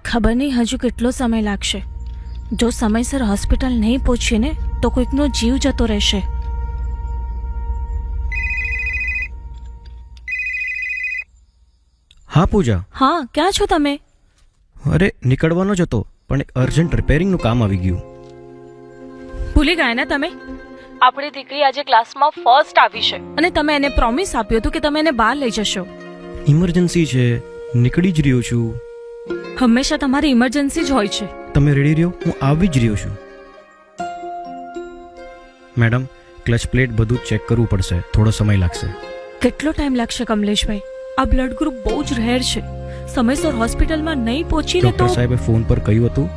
ખબર નહીં હજુ કેટલો સમય લાગશે. જો સમયસર હોસ્પિટલ નહીં પહોંચીએ ને તો કોઈકનો જીવ જતો રહેશે. હા પૂજા. હા, ક્યાં છો તમે? અરે નીકળવાનો જ હતો, પણ એક અર્જન્ટ રિપેરિંગનું કામ આવી ગયું. ભૂલી ગયા ને તમે? આપણી દીકરી આજે ક્લાસમાં ફર્સ્ટ આવી છે અને તમે એને પ્રોમિસ આપ્યું હતું કે તમે એને બહાર લઈ જશો. ઇમરજન્સી છે, નીકળી જ રહ્યો છું. હંમેશા તમારી ઇમરજન્સી જ હોય છે. તમે રેડી રહ્યો, હું આવી જ રહ્યો છું. મેડમ, ક્લચ પ્લેટ બધું ચેક કરવું પડશે, થોડો સમય લાગશે. કેટલો ટાઈમ લાગશે કમલેશભાઈ? આ બ્લડ ગ્રુપ બહુ જ રેર છે. સમયસર હોસ્પિટલમાં નહીં પહોંચીને તો ડોક્ટર સાહેબે ફોન પર કહ્યું હતું,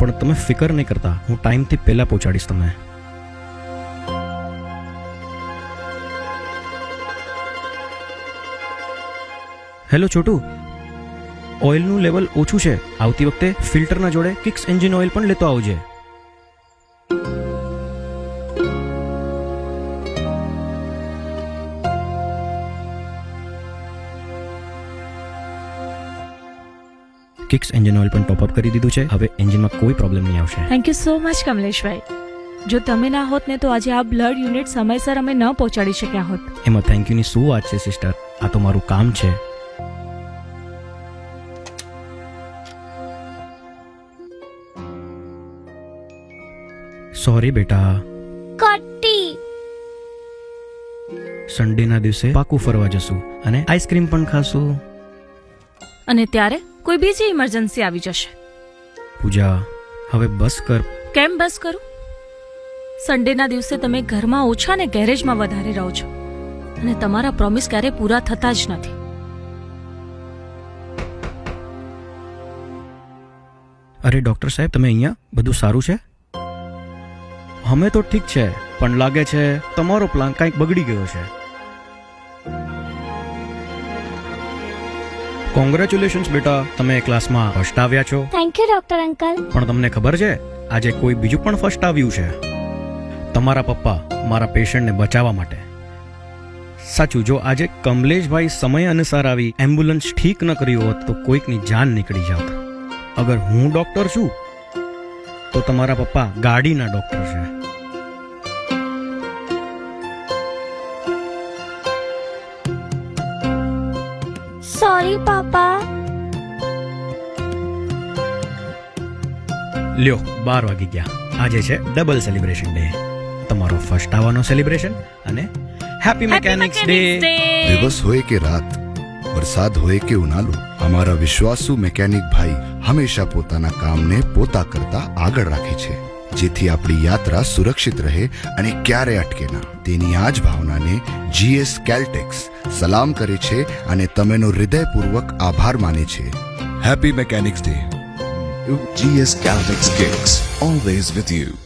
પણ તમે ફિકર નહીં કરતા, હું ટાઈમથી પહેલા પહોંચાડીશ તમને. હેલો છોટુ, ઓઇલનું લેવલ ઓછું છે. આવતી વખતે ફિલ્ટરના જોડે કિક્સ એન્જિન ઓઇલ પણ લેતો આવજે. કિક્સ એન્જિન ઓઇલ પણ ટોપ અપ કરી દીધું છે. હવે એન્જિનમાં કોઈ પ્રોબ્લેમ નહીં આવશે. થેન્ક યુ સો મચ કમલેશભાઈ. જો તમે ના હોત ને તો આજે આ બ્લડ યુનિટ સમયસર અમે ન પહોંચાડી શક્યા હોત. એમાં થેન્ક યુની શું વાત છે સિસ્ટર, આ તો મારું કામ છે. સોરી બેટા. કટ્ટી. સન્ડેના દિવસે પાકું ફરવા જશું અને આઈસ્ક્રીમ પણ ખાશું. અને ત્યારે કોઈ બીજી ઇમરજન્સી આવી જશે. પૂજા, હવે બસ કર. કેમ બસ કરું? સન્ડેના દિવસે તમે ઘરમાં ઓછા ને ગેરેજમાં વધારે રહો છો અને તમારા પ્રોમિસ ક્યારે પૂરા થતા જ નથી. અરે ડોક્ટર સાહેબ, તમે અહીંયા? બધું સારું છે? અમે તો ઠીક છે, પણ લાગે છે તમારો પ્લાન કંઈક બગડી ગયો છે. કોંગ્રેચ્યુલેશન્સ બેટા, તમે ક્લાસમાં ફર્સ્ટ આવ્યા છો. Thank you doctor uncle. પણ તમને ખબર છે આજે કોઈ બીજું પણ ફર્સ્ટ આવ્યું છે? તમારા પપ્પા, મારા પેશન્ટને બચાવવા માટે. સાચું, જો આજે કમલેશભાઈ સમય અનુસાર આવી એમ્બ્યુલન્સ ઠીક ન કર્યું હોત તો કોઈકની જાન નીકળી જાત. અગર હું ડોક્ટર છું તો તમારા પપ્પા ગાડીના ડોક્ટર છે. સોરી પાપા. લ્યો, 12 વાગી ગયા. આજે છે ડબલ સેલિબ્રેશન ડે. તમારો ફર્સ્ટ આવવાનો સેલિબ્રેશન અને હેપી મેકેનિક્સ ડે. દિવસ હોય કે રાત, વરસાદ હોય કે ઉનાળો, અમારા વિશ્વાસુ મેકેનિક ભાઈ હંમેશા પોતાના કામને પોતા કરતા આગળ રાખે છે, જેથી આપણી યાત્રા સુરક્ષિત રહે અને ક્યારે અટકે ના. તેની આ જ ભાવનાને GS કેલ્ટેક્સ સલામ કરે છે અને તમેનો હૃદયપૂર્વક આભાર માને છે. Happy Mechanics Day. GS Caltex Kicks, always with you.